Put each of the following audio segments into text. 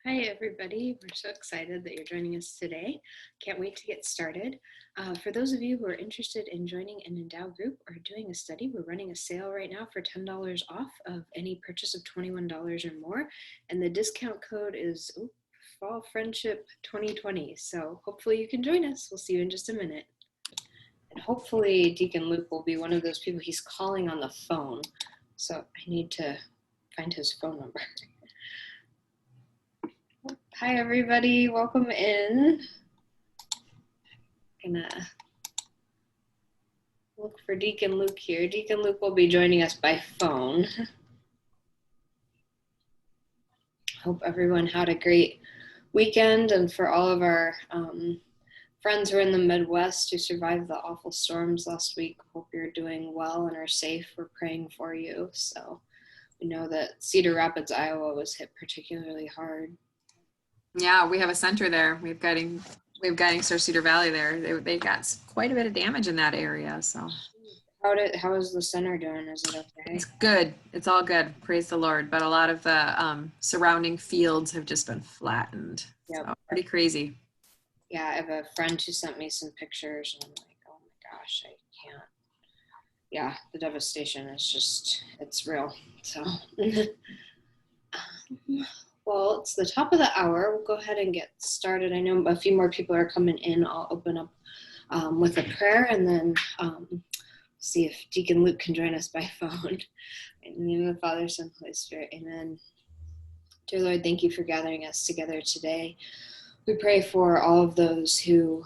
Hi, everybody. We're so excited that you're joining us today. Can't wait to get started. For those of you who are interested in joining an Endow group or doing a study, we're running a sale right now for $10 off of any purchase of $21 or more. And the discount code is Fall Friendship 2020. So hopefully you can join us. We'll see you in just a minute. And hopefully Deacon Luke will be one of those people. He's calling on the phone. So I need to find his phone number. Hi, everybody. Welcome in. Gonna look for Deacon Luke here. Deacon Luke will be joining us by phone. Hope everyone had a great weekend, and for all of our friends who are in the Midwest who survived the awful storms last week, hope you're doing well and are safe. We're praying for you. So we know that Cedar Rapids, Iowa was hit particularly hard. Yeah, we have a center there. We have Guiding Star Cedar Valley there. They got quite a bit of damage in that area. So how is the center doing? Is it okay? It's good. It's all good. Praise the Lord. But a lot of the surrounding fields have just been flattened. Yep. So pretty crazy. Yeah, I have a friend who sent me some pictures, and I'm like, oh my gosh, I can't. Yeah, the devastation is it's real. So. Well, it's the top of the hour. We'll go ahead and get started. I know a few more people are coming in. I'll open up with a prayer, and then see if Deacon Luke can join us by phone. In the name of the Father, Son, Holy Spirit, amen. Dear Lord, thank you for gathering us together today. We pray for all of those who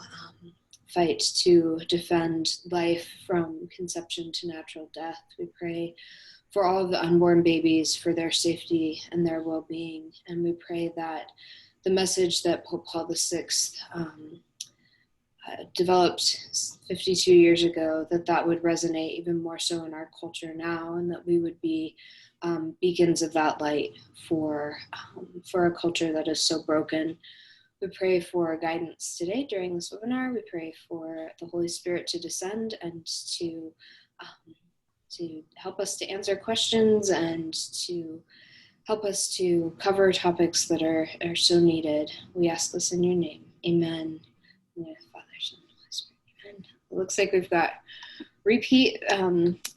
fight to defend life from conception to natural death. We pray for all of the unborn babies, for their safety and their well-being. And we pray that the message that Pope Paul VI developed 52 years ago, that would resonate even more so in our culture now, and that we would be beacons of that light for a culture that is so broken. We pray for guidance today during this webinar. We pray for the Holy Spirit to descend and to help us to answer questions and to help us to cover topics that are so needed. We ask this in your name. Amen. In the name of the Father, Son, and Holy Spirit. Amen. It looks like we've got repeat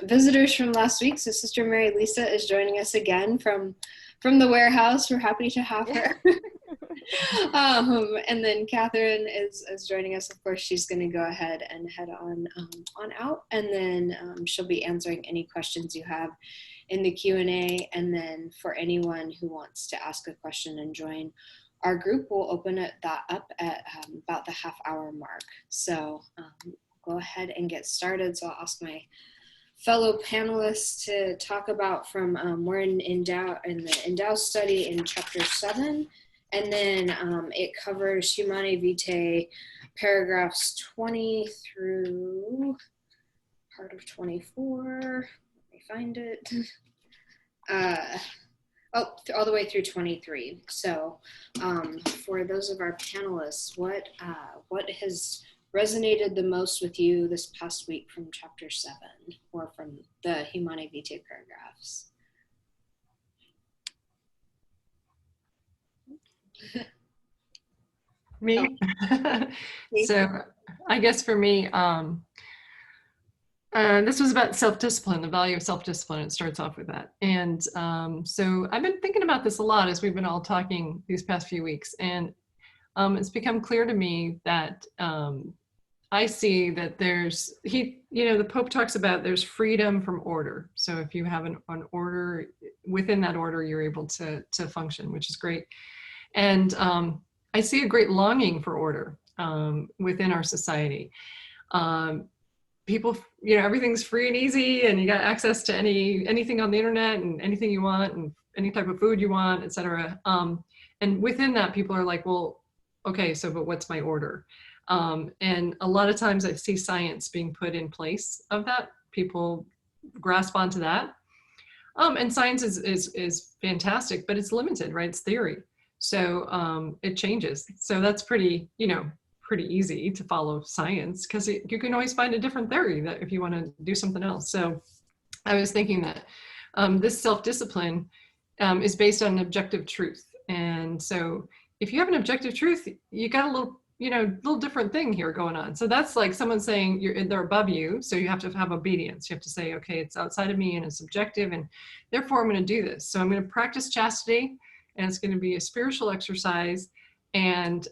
visitors from last week. So Sister Mary Lisa is joining us again from the warehouse. We're happy to have her. And then Catherine is joining us. Of course, she's going to go ahead and head on out, and then she'll be answering any questions you have in the Q&A. And then for anyone who wants to ask a question and join our group, we'll open that up at about the half-hour mark. So go ahead and get started. So I'll ask my fellow panelists to talk about we're in the Endow study in chapter 7. And then it covers Humanae Vitae paragraphs 20 through part of 24. Let me find it. All the way through 23. So for those of our panelists, what has resonated the most with you this past week from chapter 7 or from the Humanae Vitae paragraphs? Me? So I guess for me, this was about self-discipline, the value of self-discipline. It starts off with that. And so I've been thinking about this a lot as we've been all talking these past few weeks. And it's become clear to me that I see that the Pope talks about there's freedom from order. So if you have an order, within that order, you're able to function, which is great. And I see a great longing for order within our society. People, everything's free and easy, and you got access to anything on the internet and anything you want, and any type of food you want, etc. And within that, people are like, well, okay, so but what's my order? And a lot of times I see science being put in place of that. People grasp onto that. And science is fantastic, but it's limited, right? It's theory. So it changes. So that's pretty easy to follow science, because you can always find a different theory that if you want to do something else. So I was thinking that this self-discipline is based on an objective truth. And so if you have an objective truth, you got a little, little different thing here going on. So that's like someone saying they're above you. So you have to have obedience. You have to say, okay, it's outside of me and it's subjective, and therefore I'm going to do this. So I'm going to practice chastity, and it's going to be a spiritual exercise. And,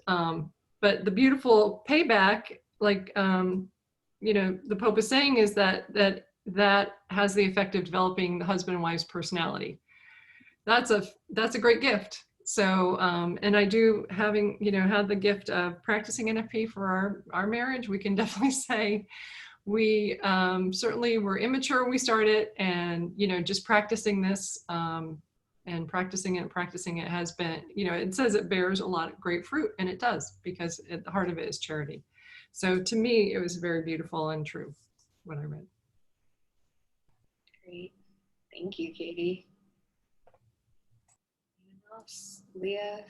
but the beautiful payback, like, the Pope is saying, is that has the effect of developing the husband and wife's personality. That's a great gift. So, and I do, having, had the gift of practicing NFP for our marriage, we can definitely say we certainly were immature when we started, and, just practicing this and practicing it has been, it says it bears a lot of great fruit, and it does, because at the heart of it is charity. So to me, it was very beautiful and true what I read. Great. Thank you, Katie. Leah?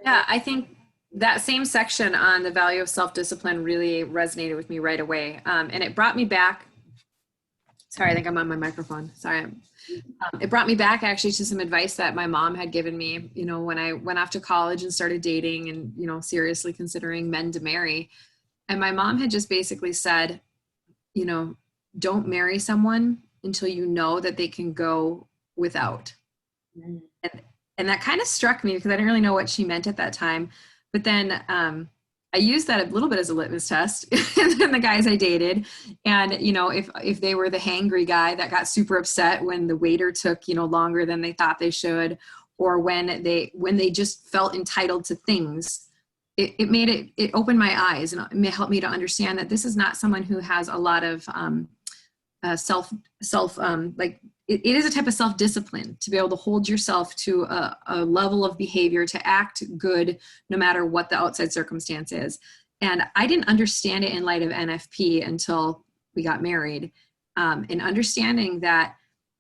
Yeah, I think that same section on the value of self-discipline really resonated with me right away. And it brought me back. Sorry, I think I'm on my microphone. Sorry. It brought me back actually to some advice that my mom had given me, when I went off to college and started dating and, seriously considering men to marry. And my mom had just basically said, don't marry someone until you know that they can go without. Mm. And that kind of struck me, because I didn't really know what she meant at that time. But then I used that a little bit as a litmus test in the guys I dated. And, if they were the hangry guy that got super upset when the waiter took, longer than they thought they should, or when they just felt entitled to things, it opened my eyes, and it helped me to understand that this is not someone who has a lot of it is a type of self-discipline to be able to hold yourself to a level of behavior, to act good no matter what the outside circumstance is. And I didn't understand it in light of NFP until we got married. And understanding that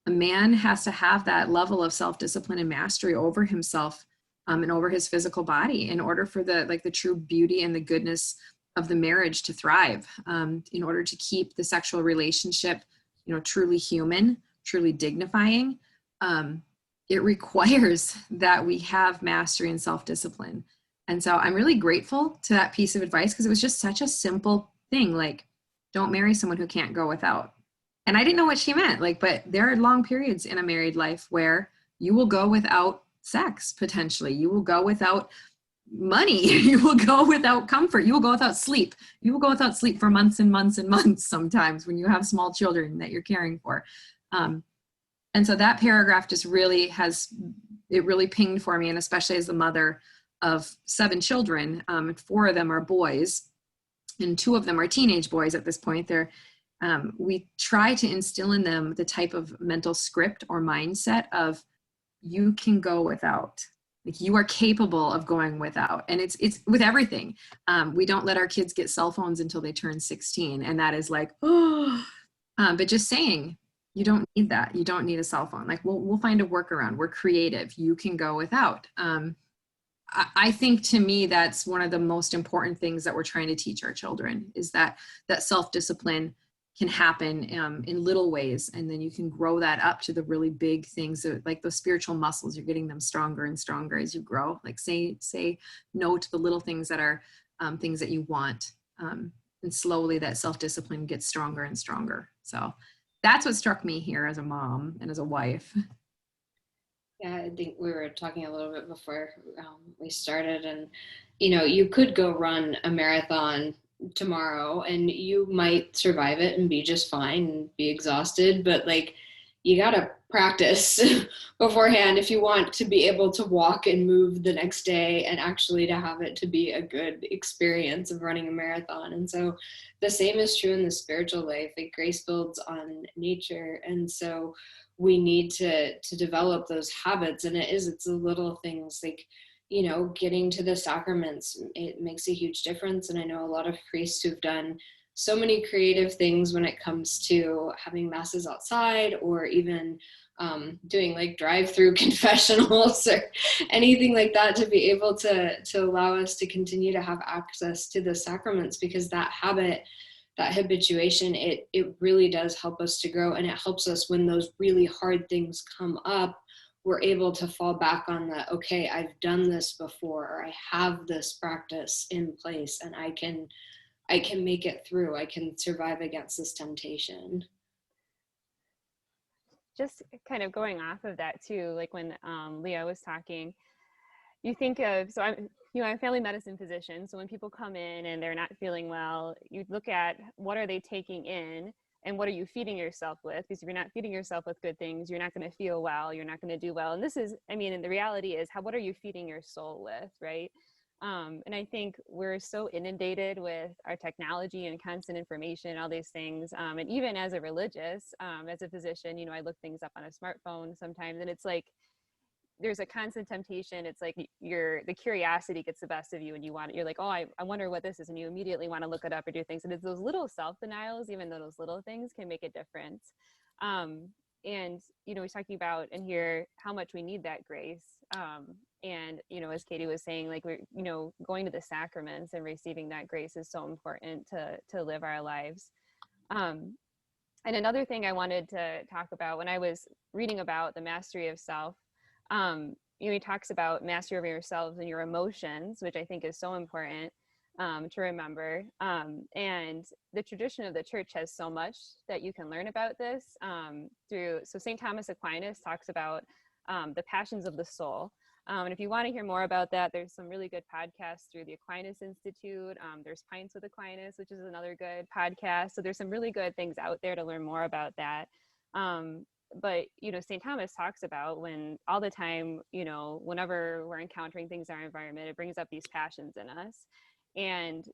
a man has to have that level of self-discipline and mastery over himself and over his physical body in order for the true beauty and the goodness of the marriage to thrive, in order to keep the sexual relationship, truly human, truly dignifying. It requires that we have mastery and self-discipline. And so I'm really grateful to that piece of advice, because it was just such a simple thing, like, don't marry someone who can't go without. And I didn't know what she meant, but there are long periods in a married life where you will go without sex, potentially. You will go without money. You will go without comfort. You will go without sleep. You will go without sleep for months and months and months sometimes when you have small children that you're caring for. And so that paragraph just really really pinged for me, and especially as the mother of 7 children, 4 of them are boys, and 2 of them are teenage boys at this point. We try to instill in them the type of mental script or mindset of, you can go without. You are capable of going without. And it's with everything. We don't let our kids get cell phones until they turn 16. And that is but just saying, you don't need that. You don't need a cell phone. We'll find a workaround. We're creative. You can go without. I think, to me, that's one of the most important things that we're trying to teach our children, is that self-discipline can happen in little ways, and then you can grow that up to the really big things, like those spiritual muscles. You're getting them stronger and stronger as you grow. Say no to the little things that are things that you want, and slowly that self-discipline gets stronger and stronger. So that's what struck me here as a mom and as a wife. Yeah, I think we were talking a little bit before we started, and you could go run a marathon tomorrow and you might survive it and be just fine and be exhausted, but you gotta practice beforehand if you want to be able to walk and move the next day, and actually to have it to be a good experience of running a marathon. And so the same is true in the spiritual life. Grace builds on nature, and so we need to develop those habits. And it's the little things, getting to the sacraments. It makes a huge difference. And I know a lot of priests who've done so many creative things when it comes to having masses outside, or even doing drive-through confessionals or anything like that, to be able to allow us to continue to have access to the sacraments, because that habit, that habituation, it really does help us to grow. And it helps us when those really hard things come up, we're able to fall back on the, okay, I've done this before, or I have this practice in place, and I can make it through. I can survive against this temptation. Just kind of going off of that too, like when Leah was talking, you think of, so I'm a family medicine physician. So when people come in and they're not feeling well, you look at what are they taking in and what are you feeding yourself with? Because if you're not feeding yourself with good things, you're not going to feel well, you're not going to do well. And this is, I mean, and the reality is, what are you feeding your soul with, right? And I think we're so inundated with our technology and constant information, all these things. And even as a religious, as a physician, you know, I look things up on a smartphone sometimes, and it's like, there's a constant temptation. It's like the curiosity gets the best of you, and you're like, oh, I wonder what this is. And you immediately want to look it up or do things. And it's those little self-denials, even though those little things can make a difference. And, you know, we're talking about in here how much we need that grace. And, you know, as Katie was saying, like, we're, you know, going to the sacraments and receiving that grace is so important to live our lives. And another thing I wanted to talk about when I was reading about the mastery of self, you know, he talks about mastery over yourselves and your emotions, which I think is so important to remember. And the tradition of the church has so much that you can learn about this so St. Thomas Aquinas talks about the passions of the soul. And if you want to hear more about that, there's some really good podcasts through the Aquinas Institute. There's Pints with Aquinas, which is another good podcast. So there's some really good things out there to learn more about that. But, you know, St. Thomas talks about when all the time, you know, whenever we're encountering things in our environment, it brings up these passions in us. And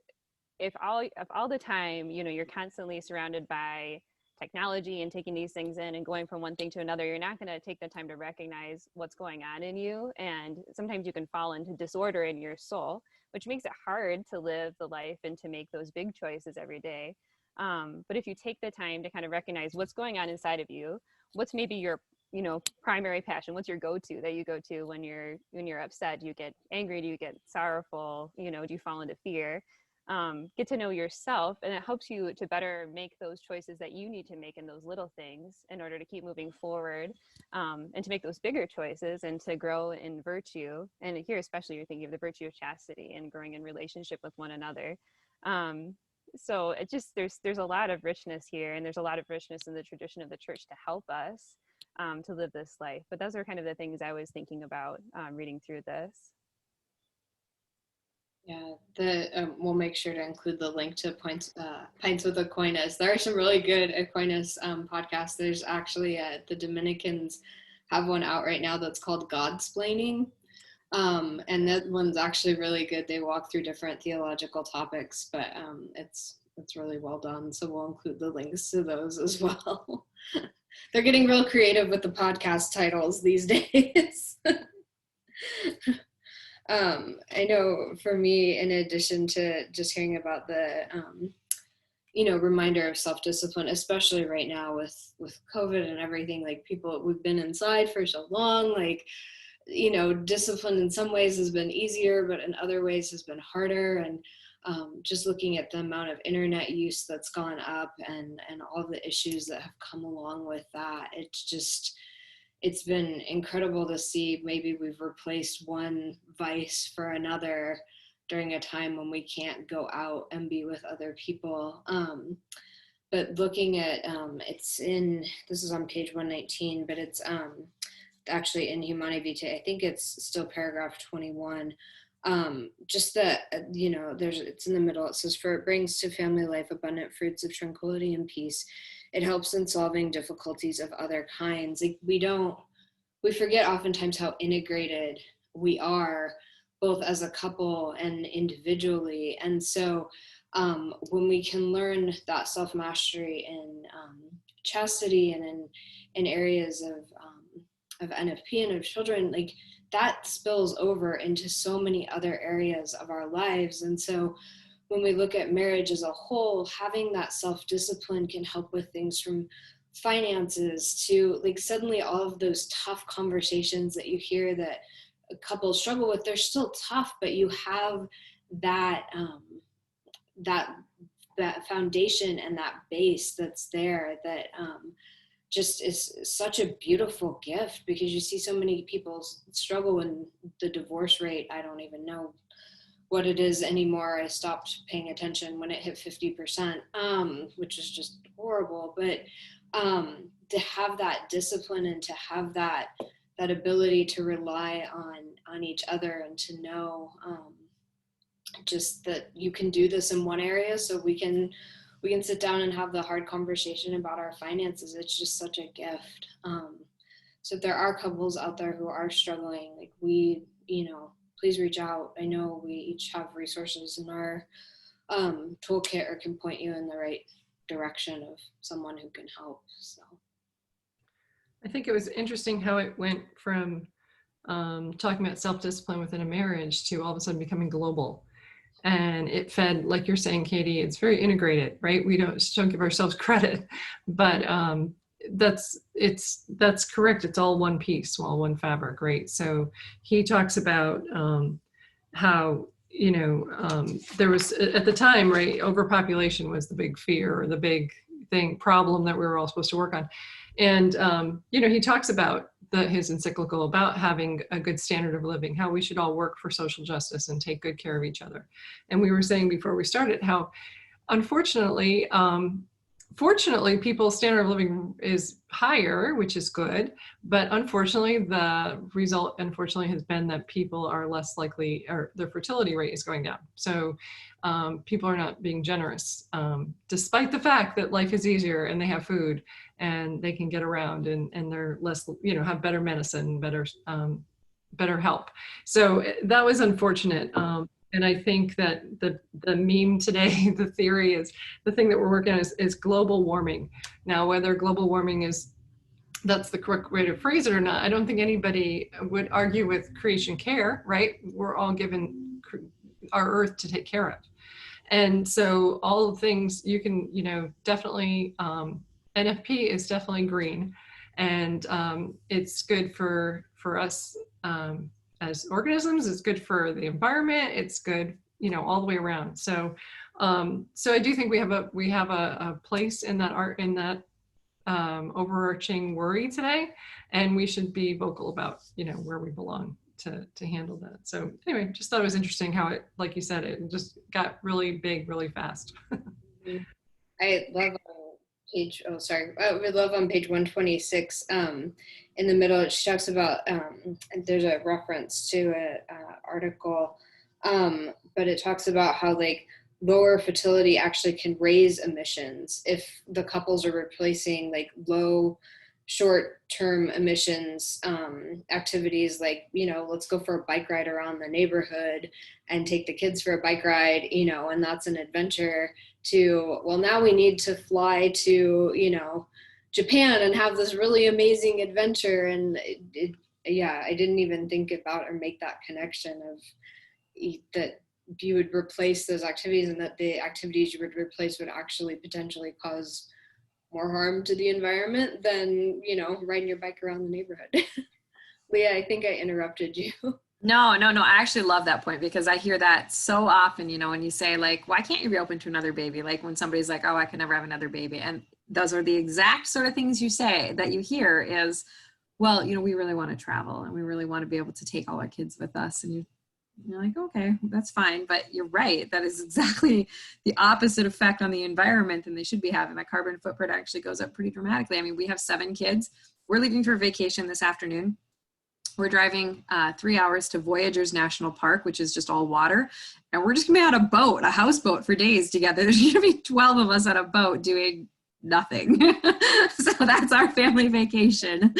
if all the time, you know, you're constantly surrounded by technology and taking these things in and going from one thing to another, you're not going to take the time to recognize what's going on in you. And sometimes you can fall into disorder in your soul, which makes it hard to live the life and to make those big choices every day. But if you take the time to kind of recognize what's going on inside of you, what's maybe your, you know, primary passion, what's your go-to that you go to when you're upset? Do you get angry? Do you get sorrowful? You know, do you fall into fear? Get to know yourself, and it helps you to better make those choices that you need to make in those little things in order to keep moving forward, and to make those bigger choices and to grow in virtue. And here especially you're thinking of the virtue of chastity and growing in relationship with one another. So it just, there's a lot of richness here, and there's a lot of richness in the tradition of the church to help us to live this life. But those are kind of the things I was thinking about reading through this. Yeah, we'll make sure to include the link to Pints with Aquinas. There are some really good Aquinas podcasts. There's actually the Dominicans have one out right now that's called Godsplaining. And that one's actually really good. They walk through different theological topics, but it's really well done. So we'll include the links to those as well. They're getting real creative with the podcast titles these days. I know for me, in addition to just hearing about the, you know, reminder of self-discipline, especially right now with COVID and everything, like we've been inside for so long, like, you know, discipline in some ways has been easier, but in other ways has been harder. And just looking at the amount of internet use that's gone up and all the issues that have come along with that, it's been incredible to see. Maybe we've replaced one vice for another during a time when we can't go out and be with other people. But looking at, this is on page 119, but it's actually in Humanae Vitae, I think it's still paragraph 21. Just that, you know, it's in the middle. It says, for it brings to family life abundant fruits of tranquility and peace. It helps in solving difficulties of other kinds. Like we forget oftentimes how integrated we are, both as a couple and individually. And so when we can learn that self-mastery in chastity and in areas of NFP and of children, like that spills over into so many other areas of our lives. And so when we look at marriage as a whole, having that self-discipline can help with things from finances to, like, suddenly all of those tough conversations that you hear that couples struggle with, they're still tough, but you have that that foundation and that base that's there that just is such a beautiful gift, because you see so many people struggle in the divorce rate. I don't even know what it is anymore. I stopped paying attention when it hit 50%, which is just horrible. But to have that discipline and to have that ability to rely on each other, and to know just that you can do this in one area, so we can sit down and have the hard conversation about our finances. It's just such a gift. So if there are couples out there who are struggling, like please reach out. I know we each have resources in our toolkit, or can point you in the right direction of someone who can help. So I think it was interesting how it went from talking about self-discipline within a marriage to all of a sudden becoming global. And it fed, like you're saying, Katie, it's very integrated, right? We don't give ourselves credit, but that's correct. It's all one piece, all one fabric, right? So he talks about how, there was at the time, right, overpopulation was the big fear, or the big problem that we were all supposed to work on. And, he talks about his encyclical about having a good standard of living, how we should all work for social justice and take good care of each other. And we were saying before we started how, unfortunately, fortunately, people's standard of living is higher, which is good. But unfortunately, the result, has been that people are less likely, or their fertility rate is going down. So people are not being generous, despite the fact that life is easier and they have food and they can get around, and they're less, have better medicine, better help. So that was unfortunate. And I think that the meme today, the theory is, the thing that we're working on is global warming. Now, whether global warming that's the correct way to phrase it or not, I don't think anybody would argue with creation care, right? We're all given our earth to take care of. And so all the things you can, definitely, NFP is definitely green, and it's good for us as organisms. It's good for the environment. It's good, all the way around. So, so I do think we have a place in that overarching worry today, and we should be vocal about, where we belong to handle that. So anyway, just thought it was interesting how it, like you said, it just got really big, really fast. I love page, we love on page 126, in the middle, it talks about, there's a reference to an article, but it talks about how like lower fertility actually can raise emissions if the couples are replacing like low short-term emissions activities, like, let's go for a bike ride around the neighborhood and take the kids for a bike ride, and that's an adventure, to, well, now we need to fly to, Japan and have this really amazing adventure. And I didn't even think about or make that connection of that you would replace those activities, and that the activities you would replace would actually potentially cause more harm to the environment than, riding your bike around the neighborhood. Leah, I think I interrupted you. No. I actually love that point, because I hear that so often, when you say like, why can't you be open to another baby? Like when somebody's like, oh, I can never have another baby. And those are the exact sort of things you say that you hear is, well, we really want to travel and we really want to be able to take all our kids with us. And you're like, okay, that's fine. But you're right. That is exactly the opposite effect on the environment than they should be having. That carbon footprint actually goes up pretty dramatically. I mean, we have 7 kids. We're leaving for vacation this afternoon. We're driving 3 hours to Voyageurs National Park, which is just all water. And we're just gonna be on a boat, a houseboat, for days together. There's gonna be 12 of us on a boat doing nothing. So that's our family vacation.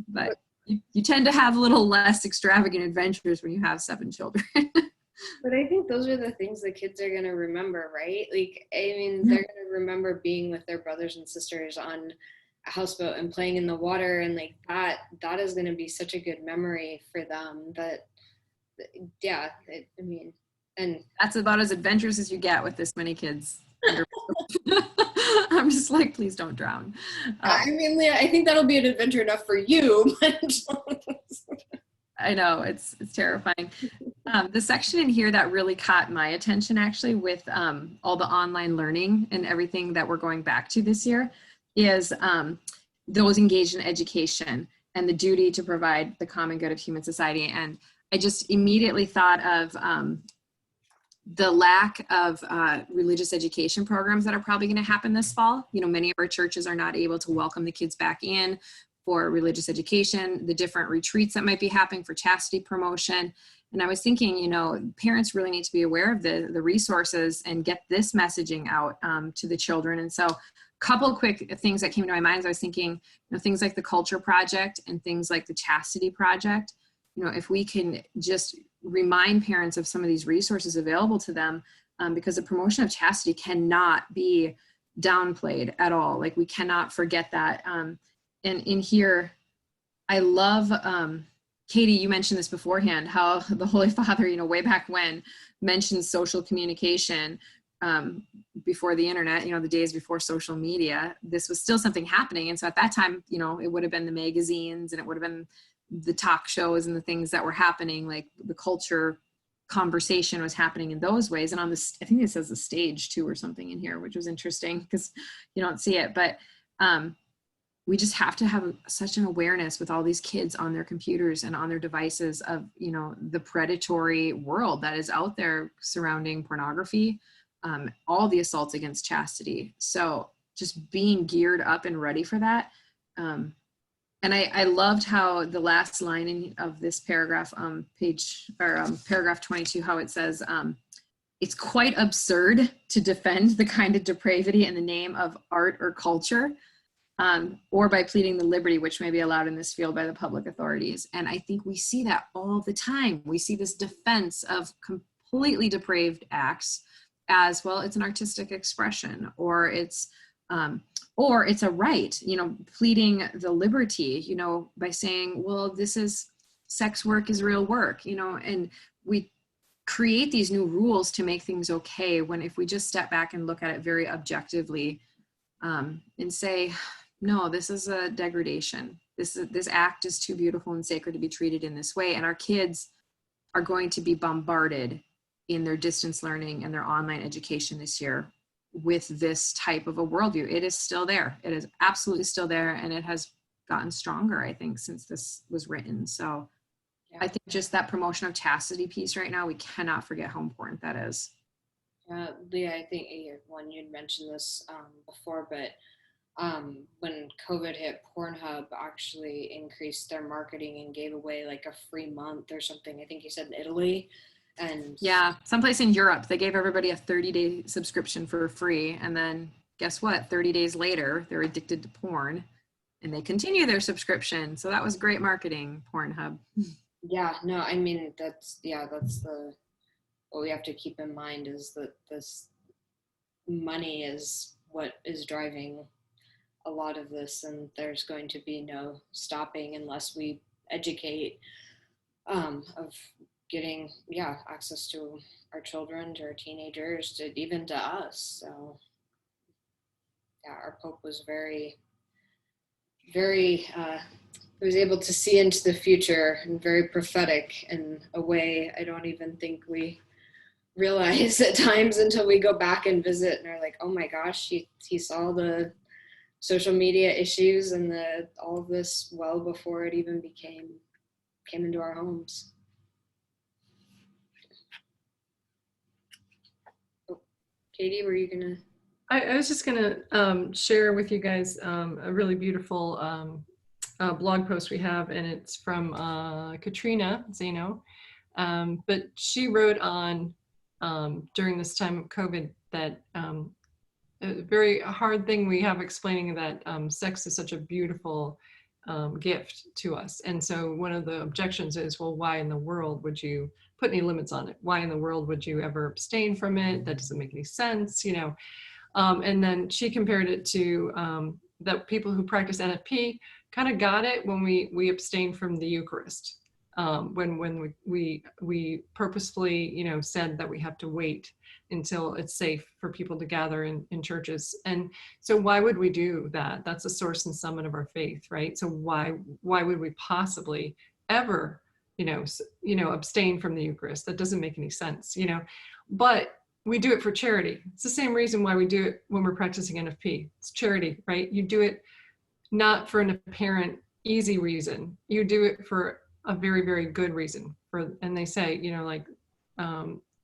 But you tend to have a little less extravagant adventures when you have 7 children. But I think those are the things the kids are gonna remember, right? Like, I mean, they're gonna remember being with their brothers and sisters on a houseboat and playing in the water, and like that is going to be such a good memory for them. That and that's about as adventurous as you get with this many kids. I'm just like, please don't drown. I mean, Leah, I think that'll be an adventure enough for you. I know, it's terrifying. The section in here that really caught my attention, actually, with all the online learning and everything that we're going back to this year, is those engaged in education and the duty to provide the common good of human society. And I just immediately thought of the lack of religious education programs that are probably going to happen this fall. You know, many of our churches are not able to welcome the kids back in for religious education, the different retreats that might be happening for chastity promotion. And I was thinking, you know, parents really need to be aware of the resources and get this messaging out to the children. And so a couple of quick things that came to my mind as I was thinking, you know, things like the Culture Project and things like the Chastity Project. You know, if we can just remind parents of some of these resources available to them, because the promotion of chastity cannot be downplayed at all. Like, we cannot forget that. And in here, I love, Katie, you mentioned this beforehand, how the Holy Father, you know, way back when, mentioned social communication before the internet, you know, the days before social media. This was still something happening. And so at that time, you know, it would have been the magazines and it would have been the talk shows and the things that were happening, like the culture conversation was happening in those ways. And on this, I think it says the stage too or something in here, which was interesting because you don't see it. But we just have to have such an awareness with all these kids on their computers and on their devices of, you know, the predatory world that is out there surrounding pornography, all the assaults against chastity. So just being geared up and ready for that. And I loved how the last line of this paragraph, paragraph 22, how it says, it's quite absurd to defend the kind of depravity in the name of art or culture, or by pleading the liberty which may be allowed in this field by the public authorities. And I think we see that all the time. We see this defense of completely depraved acts as, well, it's an artistic expression, or it's a right, you know, pleading the liberty, you know, by saying, well, this is, sex work is real work, you know, and we create these new rules to make things okay, when if we just step back and look at it very objectively, and say, no, this is a degradation. This act is too beautiful and sacred to be treated in this way. And our kids are going to be bombarded in their distance learning and their online education this year with this type of a worldview. It is still there. It is absolutely still there. And it has gotten stronger, I think, since this was written. So yeah. I think just that promotion of chastity piece right now, we cannot forget how important that is. Leah, I think one, you'd mentioned this before, but when COVID hit, Pornhub actually increased their marketing and gave away like a free month or something. I think you said in Italy. And yeah, someplace in Europe, they gave everybody a 30-day subscription for free. And then guess what? 30 days later, they're addicted to porn and they continue their subscription. So that was great marketing, Pornhub. Yeah, no, I mean, that's what we have to keep in mind is that this money is what is driving a lot of this. And there's going to be no stopping unless we educate of getting access to our children, to our teenagers, to even to us. So our Pope was very was able to see into the future and very prophetic in a way I don't even think we realize at times until we go back and visit and are like, oh my gosh, he saw the social media issues and all of this well before it even came into our homes. Katie, were you gonna? I was just gonna share with you guys a really beautiful blog post we have, and it's from Katrina Zeno. But she wrote on during this time of COVID that a very hard thing we have explaining that sex is such a beautiful gift to us. And so one of the objections is, well, why in the world would you put any limits on it? Why in the world would you ever abstain from it? That doesn't make any sense, you know. And then she compared it to that people who practice NFP kind of got it when we abstain from the Eucharist. When we purposefully, you know, said that we have to wait until it's safe for people to gather in churches. And so why would we do that? That's the source and summit of our faith, right? So why would we possibly ever, you know, abstain from the Eucharist? That doesn't make any sense, you know. But we do it for charity. It's the same reason why we do it when we're practicing NFP. It's charity, right? You do it not for an apparent easy reason. You do it for a very, very good reason. And they say, you know, like,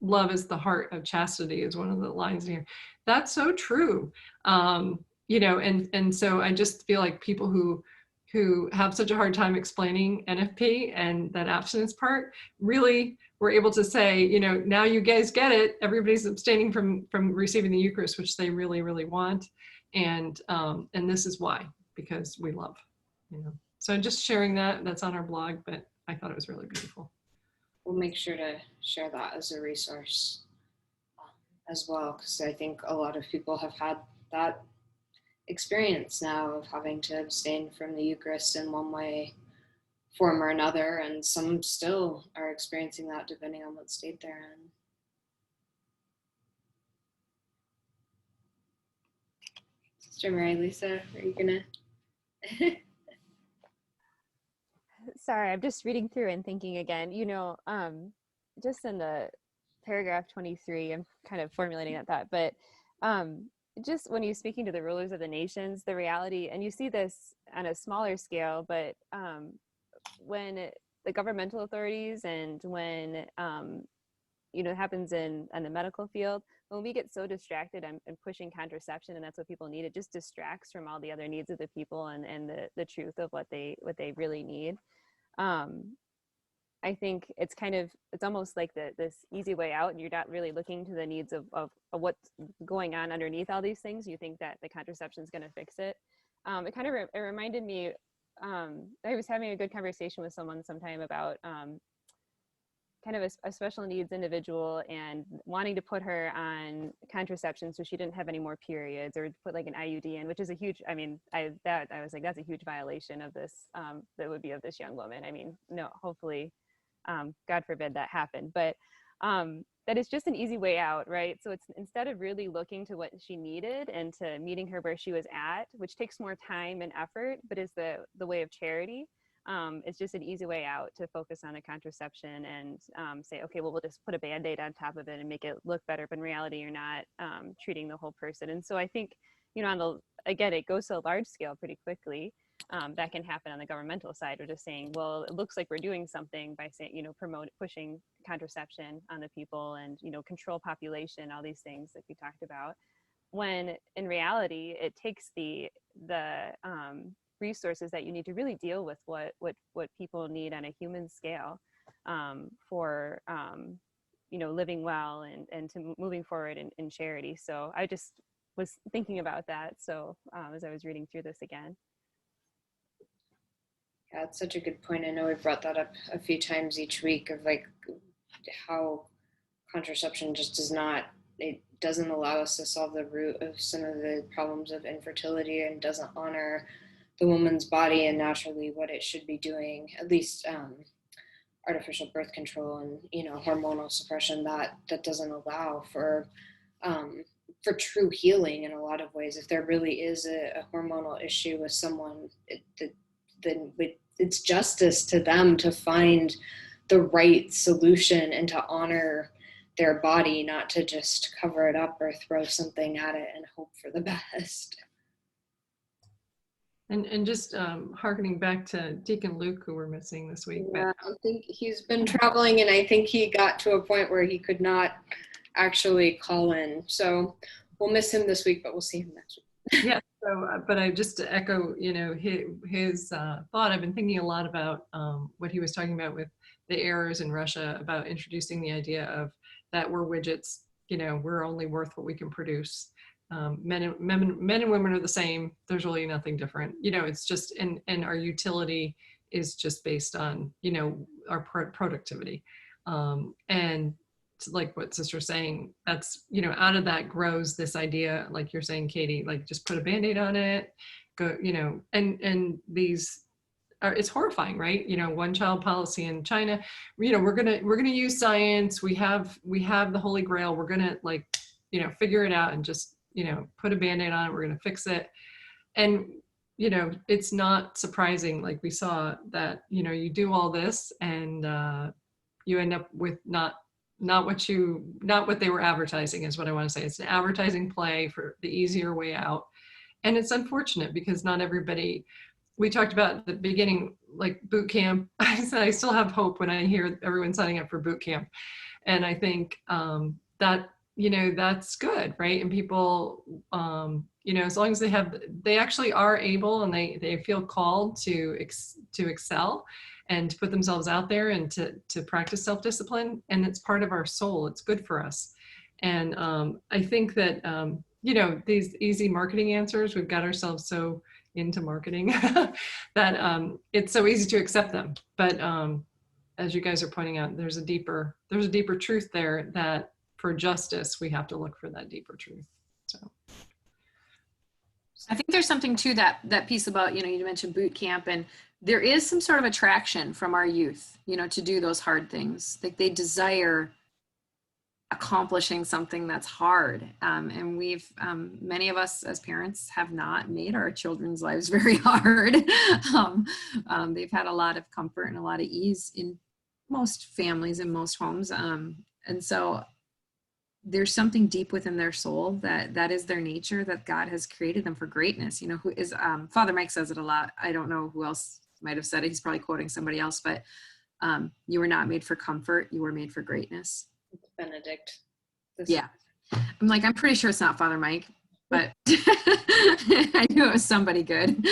love is the heart of chastity is one of the lines here. That's so true. You know, and so I just feel like people who have such a hard time explaining NFP and that abstinence part really were able to say, you know, now you guys get it. Everybody's abstaining from receiving the Eucharist, which they really, really want. And this is why, because we love, you know. So just sharing that's on our blog, but I thought it was really beautiful. We'll make sure to share that as a resource as well, because I think a lot of people have had that experience now of having to abstain from the Eucharist in one way, form or another, and some still are experiencing that depending on what state they're in. Sister Mary Lisa, are you gonna? Sorry, I'm just reading through and thinking again, you know, just in the paragraph 23, I'm kind of formulating that thought, but just when you're speaking to the rulers of the nations, the reality, and you see this on a smaller scale, but when the governmental authorities and when, you know, it happens in the medical field, when we get so distracted and pushing contraception, and that's what people need, it just distracts from all the other needs of the people and the truth of what they really need. I think it's almost like this easy way out, and you're not really looking to the needs of what's going on underneath all these things. You think that the contraception is going to fix it. It kind of it reminded me, I was having a good conversation with someone sometime about kind of a special needs individual and wanting to put her on contraception so she didn't have any more periods, or put like an IUD in, which is a huge, I mean, I was like, that's a huge violation of this, that would be of this young woman. I mean, no, hopefully, God forbid that happened, but that is just an easy way out, right? So it's, instead of really looking to what she needed and to meeting her where she was at, which takes more time and effort, but is the way of charity. It's just an easy way out to focus on a contraception and say, okay, well, we'll just put a Band-Aid on top of it and make it look better, but in reality, you're not treating the whole person. And so I think, you know, again, it goes to a large scale pretty quickly. That can happen on the governmental side. We're just saying, well, it looks like we're doing something by saying, you know, pushing contraception on the people and, you know, control population, all these things that we talked about. When in reality, it takes the resources that you need to really deal with what people need on a human scale for you know, living well and to moving forward in charity. So I just was thinking about that. So as I was reading through this again. Yeah, it's such a good point. I know we've brought that up a few times each week of like how contraception just it doesn't allow us to solve the root of some of the problems of infertility, and doesn't honor the woman's body and naturally what it should be doing, at least artificial birth control and, you know, hormonal suppression that doesn't allow for true healing in a lot of ways. If there really is a hormonal issue with someone, then it's justice to them to find the right solution and to honor their body, not to just cover it up or throw something at it and hope for the best. And just hearkening back to Deacon Luke, who we're missing this week. Yeah, I think he's been traveling, and I think he got to a point where he could not actually call in. So we'll miss him this week, but we'll see him next week. Yeah. So, but I just to echo, you know, his thought. I've been thinking a lot about what he was talking about with the errors in Russia about introducing the idea of that we're widgets. You know, we're only worth what we can produce. Men and women are the same. There's really nothing different. You know, it's just, and our utility is just based on, you know, our productivity. And like what Sister's saying, that's, you know, out of that grows this idea, like you're saying, Katie, like just put a Band-Aid on it, go, you know, and these are, it's horrifying, right? You know, one child policy in China, you know, we're gonna use science. We have the Holy Grail. We're gonna, like, you know, figure it out and just, you know, put a Band-Aid on it. We're going to fix it. And, you know, it's not surprising, like we saw, that, you know, you do all this and you end up with not not what they were advertising is what I want to say. It's an advertising play for the easier way out. And it's unfortunate because not everybody, we talked about at the beginning, like boot camp. I said, I still have hope when I hear everyone signing up for boot camp. And I think that, that's good, right? And people, as long as they actually are able and they feel called to excel and to put themselves out there and to practice self-discipline. And it's part of our soul. It's good for us. And I think that, these easy marketing answers, we've got ourselves so into marketing that it's so easy to accept them. But as you guys are pointing out, there's a deeper truth there that for justice, we have to look for that deeper truth. So I think there's something to that piece about, you mentioned boot camp, and there is some sort of attraction from our youth, to do those hard things. Like they desire accomplishing something that's hard. And we've, many of us as parents have not made our children's lives very hard. They've had a lot of comfort and a lot of ease in most families and most homes. And so there's something deep within their soul that is their nature, that God has created them for greatness. Who is, Father Mike says it a lot. I don't know who else might have said it. He's probably quoting somebody else, but you were not made for comfort. You were made for greatnand Benedict. Yeah. I'm pretty sure it's not Father Mike, but I knew it was somebody good.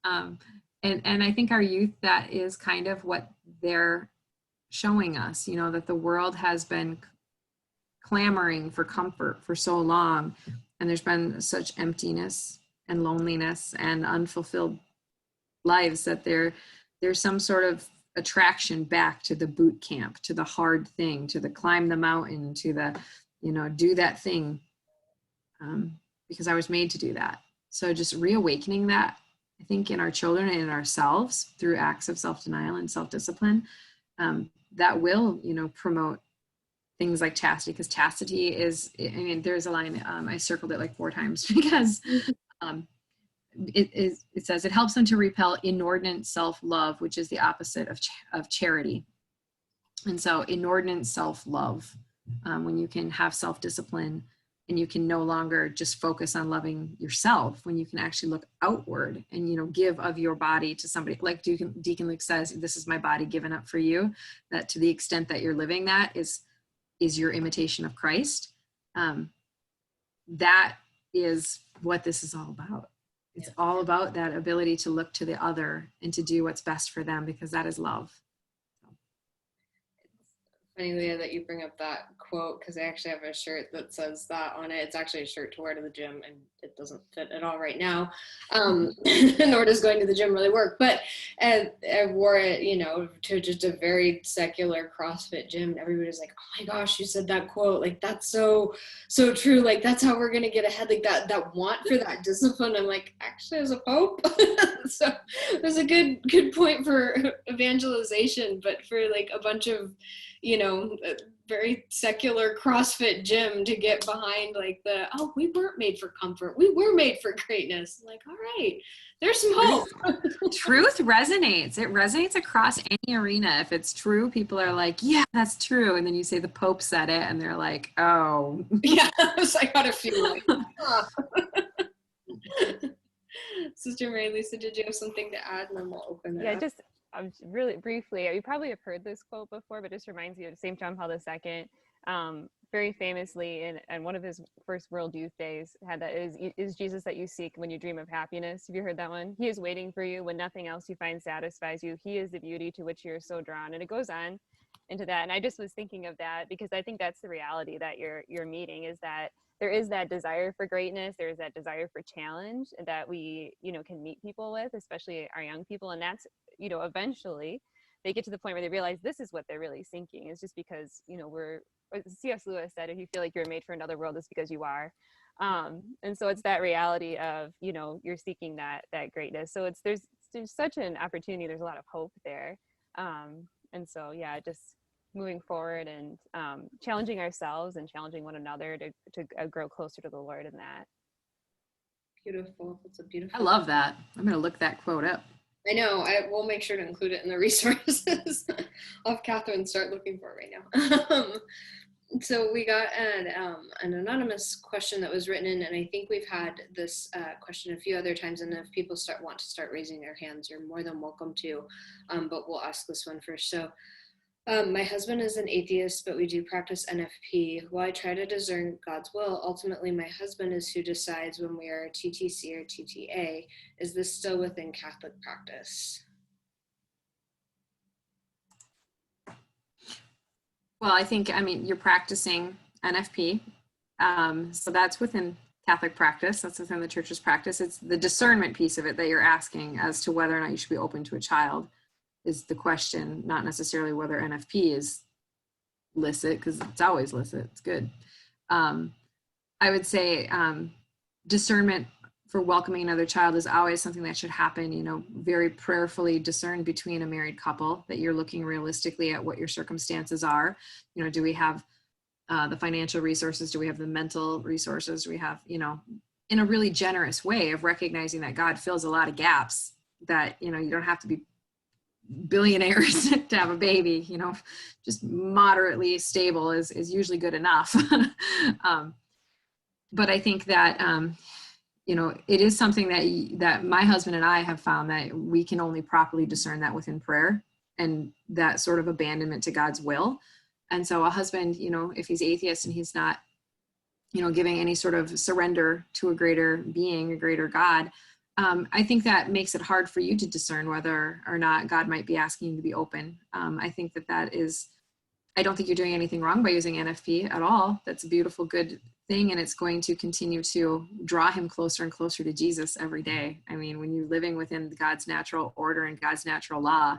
And I think our youth, that is kind of what they're showing us, that the world has been clamoring for comfort for so long, and there's been such emptiness and loneliness and unfulfilled lives that there's some sort of attraction back to the boot camp, to the hard thing, to the climb the mountain, to the, do that thing, because I was made to do that. So just reawakening that, I think, in our children and in ourselves through acts of self-denial and self-discipline, that will, promote things like chastity, because chastity is, there's a line, I circled it like 4 times because it says it helps them to repel inordinate self-love, which is the opposite of charity. And so inordinate self-love, when you can have self-discipline and you can no longer just focus on loving yourself, when you can actually look outward and, give of your body to somebody, like Deacon Luke says, this is my body given up for you, that to the extent that you're living that is your imitation of Christ. That is what this is all about. It's all about that ability to look to the other and to do what's best for them, because that is love. It's funny, Leah, that you bring up that quote, because I actually have a shirt that says that on it. It's actually a shirt to wear to the gym, and it doesn't fit at all right now, nor does going to the gym really work. But I wore it, to just a very secular CrossFit gym, and everybody's like, "Oh my gosh, you said that quote! Like that's so true. Like that's how we're gonna get ahead. Like that want for that discipline." I'm like, actually, as a pope, so there's a good point for evangelization, but for like a bunch of a very secular CrossFit gym to get behind like we weren't made for comfort. We were made for greatness. I'm like, all right, there's some hope. Truth resonates. It resonates across any arena. If it's true, people are like, yeah, that's true. And then you say the Pope said it and they're like, oh. Yeah, so I got a feel like, Sister Mary Lisa, did you have something to add? And then we'll open it up. Just really briefly, you probably have heard this quote before, but just reminds you of St. John Paul II, very famously in one of his first World Youth Days had that is Jesus that you seek when you dream of happiness. Have you heard that one? He is waiting for you when nothing else you find satisfies you. He is the beauty to which you're so drawn. And it goes on into that. And I just was thinking of that because I think that's the reality that you're meeting, is that there is that desire for greatness. There is that desire for challenge that we, can meet people with, especially our young people. And that's, eventually they get to the point where they realize this is what they're really seeking. It's just because, C.S. Lewis said, if you feel like you're made for another world, it's because you are. And so it's that reality of, you're seeking that greatness. So there's such an opportunity. There's a lot of hope there. And so, just moving forward and challenging ourselves and challenging one another to grow closer to the Lord in that. Beautiful. That's a beautiful. I love that. I'm going to look that quote up. I know. I will make sure to include it in the resources. I'll have Catherine start looking for it right now. So we got an anonymous question that was written in, and I think we've had this question a few other times, and if people want to start raising their hands, you're more than welcome to, but we'll ask this one first. So my husband is an atheist, but we do practice NFP. While I try to discern God's will, ultimately my husband is who decides when we are TTC or TTA. Is this still within Catholic practice? Well, I think, I mean, you're practicing NFP. So that's within Catholic practice. That's within the church's practice. It's the discernment piece of it that you're asking as to whether or not you should be open to a child is the question, not necessarily whether NFP is licit, because it's always licit. It's good. I would say discernment for welcoming another child is always something that should happen, you know, very prayerfully discerned between a married couple, that you're looking realistically at what your circumstances are. You know, do we have the financial resources? Do we have the mental resources? Do we have, you know, in a really generous way of recognizing that God fills a lot of gaps, that, you know, you don't have to be billionaires to have a baby, you know, just moderately stable is usually good enough. But I think that, you know, it is something that my husband and I have found that we can only properly discern that within prayer, and that sort of abandonment to God's will. And so a husband, you know, if he's atheist and he's not, you know, giving any sort of surrender to a greater being, a greater God, I think that makes it hard for you to discern whether or not God might be asking you to be open. I think that is, I don't think you're doing anything wrong by using NFP at all. That's a beautiful, good thing, and it's going to continue to draw him closer and closer to Jesus every day. I mean, when you're living within God's natural order and God's natural law,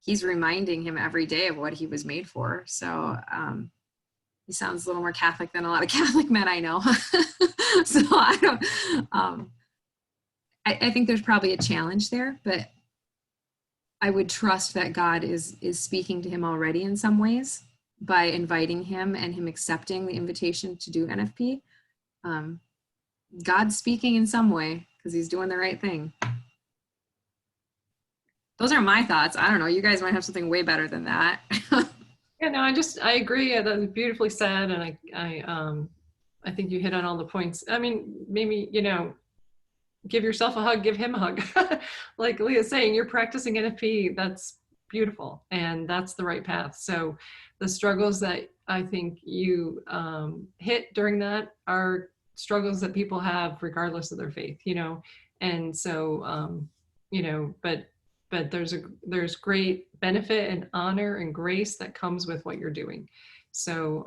he's reminding him every day of what he was made for. So he sounds a little more Catholic than a lot of Catholic men I know. So I don't, I think there's probably a challenge there, but I would trust that God is speaking to him already in some ways by inviting him and him accepting the invitation to do NFP. God's speaking in some way because he's doing the right thing. Those are my thoughts. I don't know. You guys might have something way better than that. Yeah, no, I agree. That was beautifully said, and I think you hit on all the points. I mean, maybe, you know, give yourself a hug, give him a hug. Like Leah's saying, you're practicing NFP. That's beautiful, and that's the right path. So the struggles that I think you hit during that are struggles that people have regardless of their faith, you know. And so, you know, but there's great benefit and honor and grace that comes with what you're doing. So,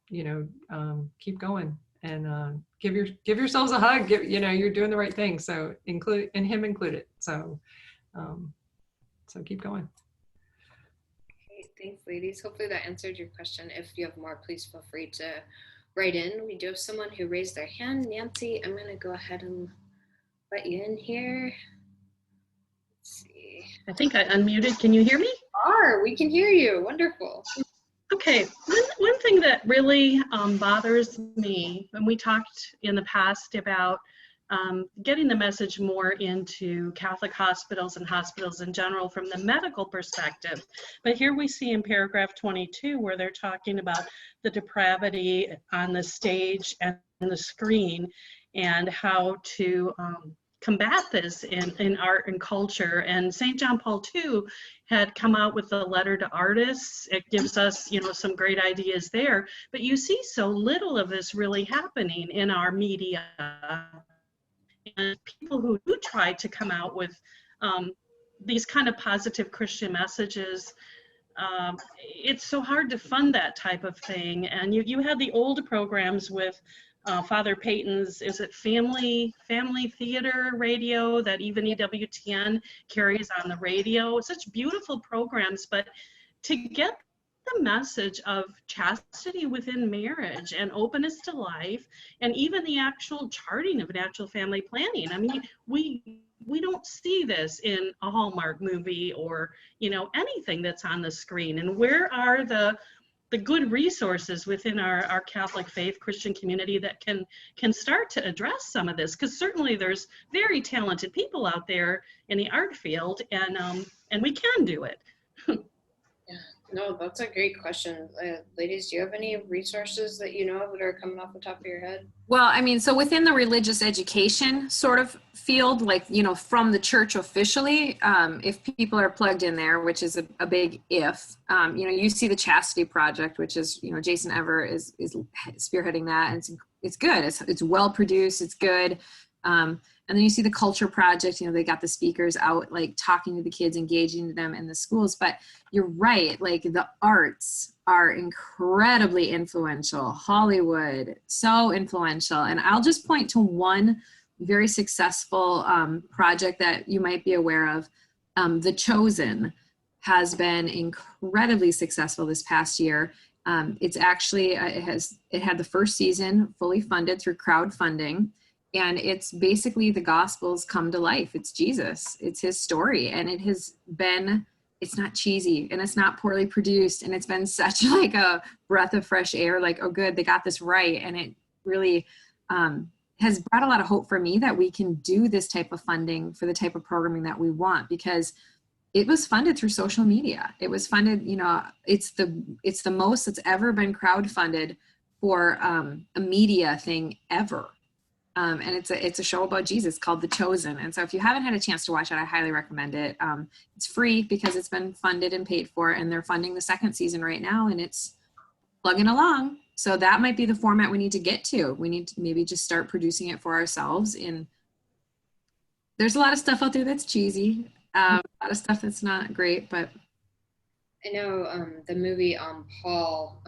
you know, keep going and give yourselves a hug. You know, you're doing the right thing. So include, and him included. So, so keep going. Great, thanks, ladies. Hopefully that answered your question. If you have more, please feel free to write in. We do have someone who raised their hand. Nancy, I'm going to go ahead and let you in here. Let's see. I think I unmuted. Can you hear me? We can hear you. Wonderful. Okay. One thing that really bothers me, when we talked in the past about getting the message more into Catholic hospitals and hospitals in general from the medical perspective. But here we see in paragraph 22 where they're talking about the depravity on the stage and the screen and how to combat this in art and culture. And St. John Paul II had come out with a letter to artists. It gives us, you know, some great ideas there, but you see so little of this really happening in our media. And people who do try to come out with these kind of positive Christian messages, it's so hard to fund that type of thing. And you had the old programs with Father Peyton's, is it Family Theater Radio that even EWTN carries on the radio? Such beautiful programs, but to get the message of chastity within marriage and openness to life, and even the actual charting of natural family planning. I mean, we don't see this in a Hallmark movie or, you know, anything that's on the screen. And where are the the good resources within our Catholic faith Christian community that can start to address some of this, because certainly there's very talented people out there in the art field, and we can do it. Yeah, no, that's a great question. Ladies, do you have any resources that you know of that are coming off the top of your head? Well, I mean, so within the religious education sort of field, like, you know, from the church officially, if people are plugged in there, which is a big if, you know, you see the Chastity Project, which is, you know, Jason Ever is spearheading that, and it's good. It's well produced. It's good. And then you see the Culture Project, you know, they got the speakers out, like talking to the kids, engaging them in the schools. But you're right, like the arts are incredibly influential. Hollywood, so influential. And I'll just point to one very successful project that you might be aware of. The Chosen has been incredibly successful this past year. It's actually, it had the first season fully funded through crowdfunding. And it's basically the Gospels come to life. It's Jesus. It's his story. And it has been, it's not cheesy and it's not poorly produced. And it's been such like a breath of fresh air, like, oh, good, they got this right. And it really has brought a lot of hope for me that we can do this type of funding for the type of programming that we want, because it was funded through social media. It was funded, you know, it's the most that's ever been crowdfunded for a media thing ever. And it's a show about Jesus called The Chosen. And so if you haven't had a chance to watch it, I highly recommend it. It's free because it's been funded and paid for, and they're funding the second season right now, and it's plugging along. So that might be the format we need to get to. We need to maybe just start producing it for ourselves. And there's a lot of stuff out there that's cheesy, a lot of stuff that's not great, but. I know the movie Paul,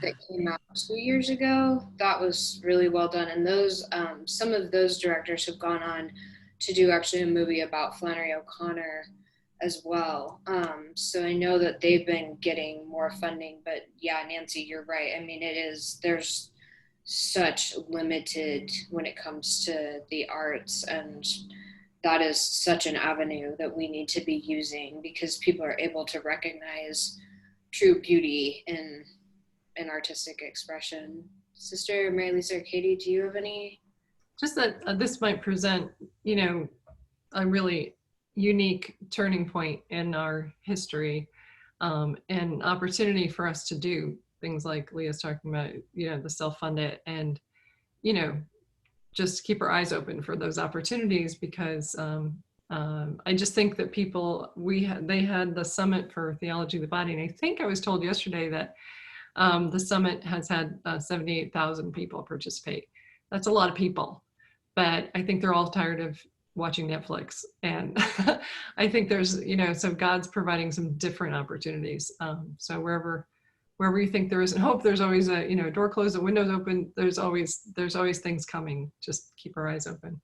that came out 2 years ago, that was really well done. And those some of those directors have gone on to do actually a movie about Flannery O'Connor as well. So I know that they've been getting more funding, but yeah, Nancy, you're right. I mean, there's such limited when it comes to the arts, and that is such an avenue that we need to be using, because people are able to recognize true beauty in artistic expression. Sister Mary Lisa or Katie, do you have any? Just that this might present, you know, a really unique turning point in our history, and opportunity for us to do things like Leah's talking about, you know, the self-funded, and, you know, just keep our eyes open for those opportunities, because I just think that they had the Summit for Theology of the Body, and I think I was told yesterday that the summit has had 78,000 people participate. That's a lot of people, but I think they're all tired of watching Netflix. And I think there's, you know, so God's providing some different opportunities. So wherever you think there isn't hope, there's always a, you know, door closed, a window's open. There's always things coming. Just keep our eyes open.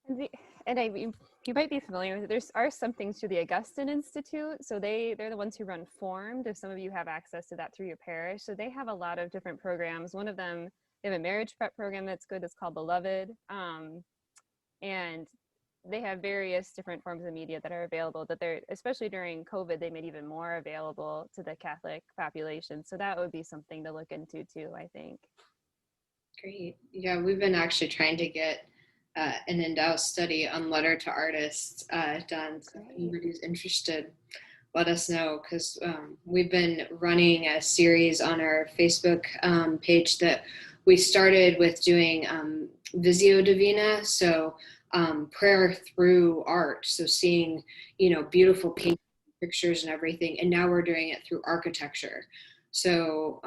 You might be familiar with it. There are some things through the Augustine Institute. So they're the ones who run Formed, if some of you have access to that through your parish. So they have a lot of different programs. One of them, they have a marriage prep program that's good. It's called Beloved. And they have various different forms of media that are available, that they're, especially during COVID, they made even more available to the Catholic population. So that would be something to look into too, I think. Great. Yeah, we've been actually trying to get an Endow study on letter to artists done. So if anybody's interested, let us know, because we've been running a series on our Facebook page that we started with doing Visio Divina, so prayer through art, so seeing, you know, beautiful paintings, pictures and everything, and now we're doing it through architecture. So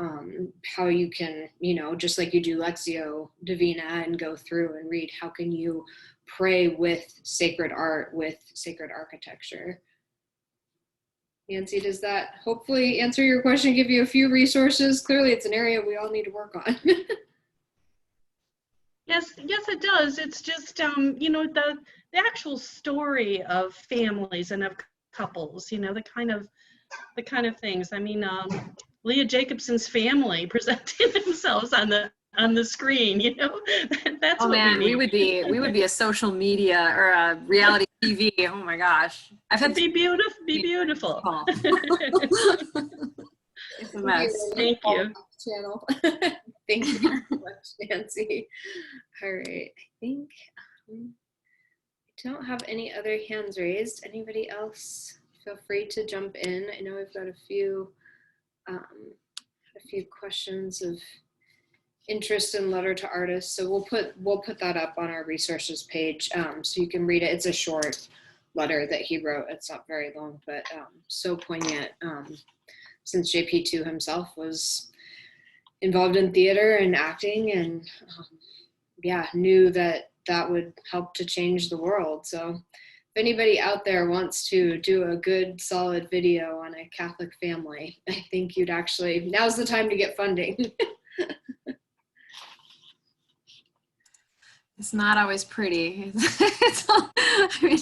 how you can, you know, just like you do Lectio Divina and go through and read, how can you pray with sacred art, with sacred architecture? Nancy, does that hopefully answer your question, give you a few resources? Clearly it's an area we all need to work on. Yes, it does. It's just, you know, the actual story of families and of couples, you know, the kind of things. I mean, Leah Jacobson's family presenting themselves on the on the screen, you know. That's Oh what man, we need. we would be a social media or a reality TV. Oh my gosh. I've had Be beautiful, be beautiful. It's a mess. Thank you. Channel. Thank you so much, Nancy. All right, I think I don't have any other hands raised. Anybody else? Feel free to jump in. I know we've got a few questions of interest in letter to artists, so we'll put that up on our resources page, so you can read it. It's a short letter that he wrote. It's not very long, but so poignant, since JP2 himself was involved in theater and acting, and knew that would help to change the world. So if anybody out there wants to do a good solid video on a Catholic family, I think now's the time to get funding. It's not always pretty. I mean,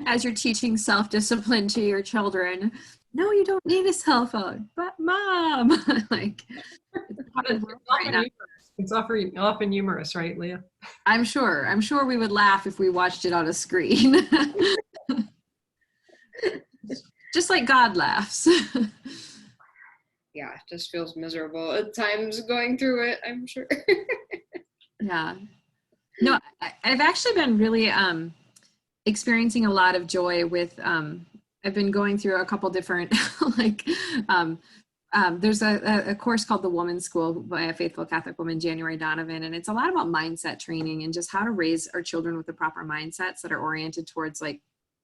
as you're teaching self-discipline to your children, no, you don't need a cell phone, but mom, like, it's often humorous, right, Leah? I'm sure we would laugh if we watched it on a screen. Just like God laughs. Yeah, it just feels miserable at times going through it, I'm sure. Yeah. No, I've actually been really experiencing a lot of joy with, I've been going through a couple different, there's a course called The Woman's School by a faithful Catholic woman, January Donovan, and it's a lot about mindset training and just how to raise our children with the proper mindsets that are oriented towards like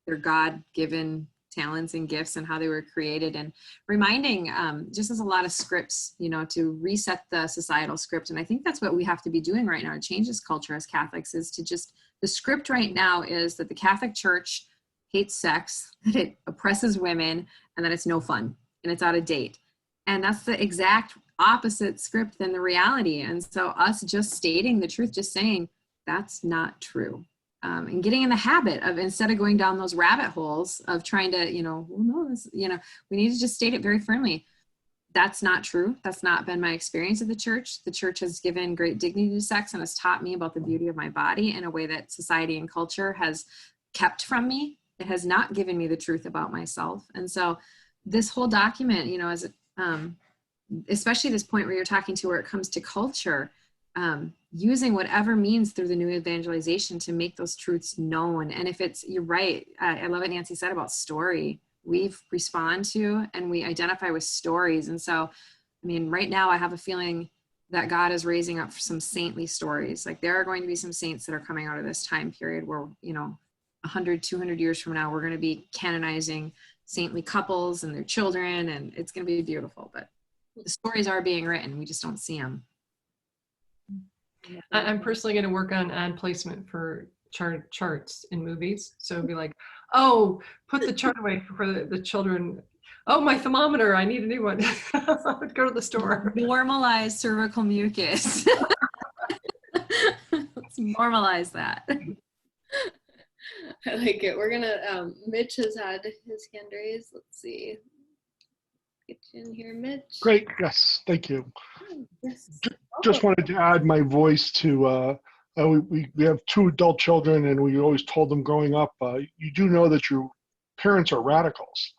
their God-given talents and gifts and how they were created, and reminding just as a lot of scripts, to reset the societal script. And I think that's what we have to be doing right now to change this culture as Catholics, is to just, the script right now is that the Catholic Church hates sex, that it oppresses women, and that it's no fun and it's out of date. And that's the exact opposite script than the reality. And so us just stating the truth, just saying that's not true. And getting in the habit of, instead of going down those rabbit holes of trying to, we need to just state it very firmly. That's not true. That's not been my experience of the church. The church has given great dignity to sex and has taught me about the beauty of my body in a way that society and culture has kept from me. It has not given me the truth about myself. And so this whole document, especially this point where you're talking to where it comes to culture, using whatever means through the new evangelization to make those truths known. And if it's, you're right, I love what Nancy said about story. We respond to and we identify with stories. And so, I mean, right now I have a feeling that God is raising up some saintly stories. Like there are going to be some saints that are coming out of this time period where, 100, 200 years from now, we're going to be canonizing saintly couples and their children, and it's going to be beautiful. But the stories are being written. We just don't see them. I'm personally going to work on ad placement for charts in movies. So it'd be like, oh, put the chart away for the children. Oh, my thermometer, I need a new one. I would go to the store. Normalize cervical mucus. Let's normalize that. I like it. We're gonna, Mitch has had his hand raised. Let's see. Get you in here, Mitch. Great, yes, thank you. Oh, yes. Just wanted to add my voice to, we have 2 adult children, and we always told them growing up, you do know that your parents are radicals.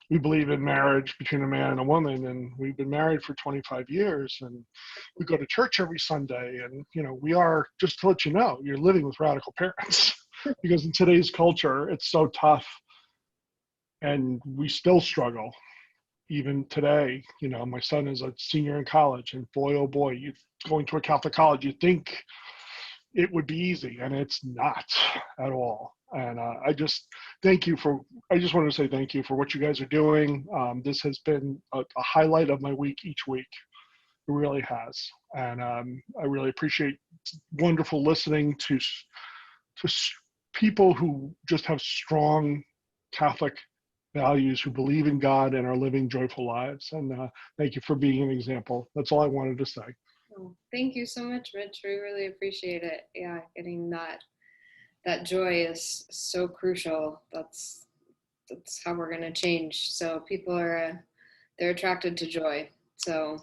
We believe in marriage between a man and a woman, and we've been married for 25 years, and we go to church every Sunday, and we are, just to let you know, you're living with radical parents because in today's culture it's so tough, and we still struggle even today. My son is a senior in college, and boy, oh boy, you going to a Catholic college, you think it would be easy, and it's not at all. And I just want to say thank you for what you guys are doing. This has been a highlight of my week each week. It really has. And I really appreciate wonderful listening to people who just have strong Catholic values, who believe in God and are living joyful lives. And thank you for being an example. That's all I wanted to say. Oh, thank you so much, Mitch. We really appreciate it. Yeah, getting that joy is so crucial. That's how we're going to change. So people are they're attracted to joy. So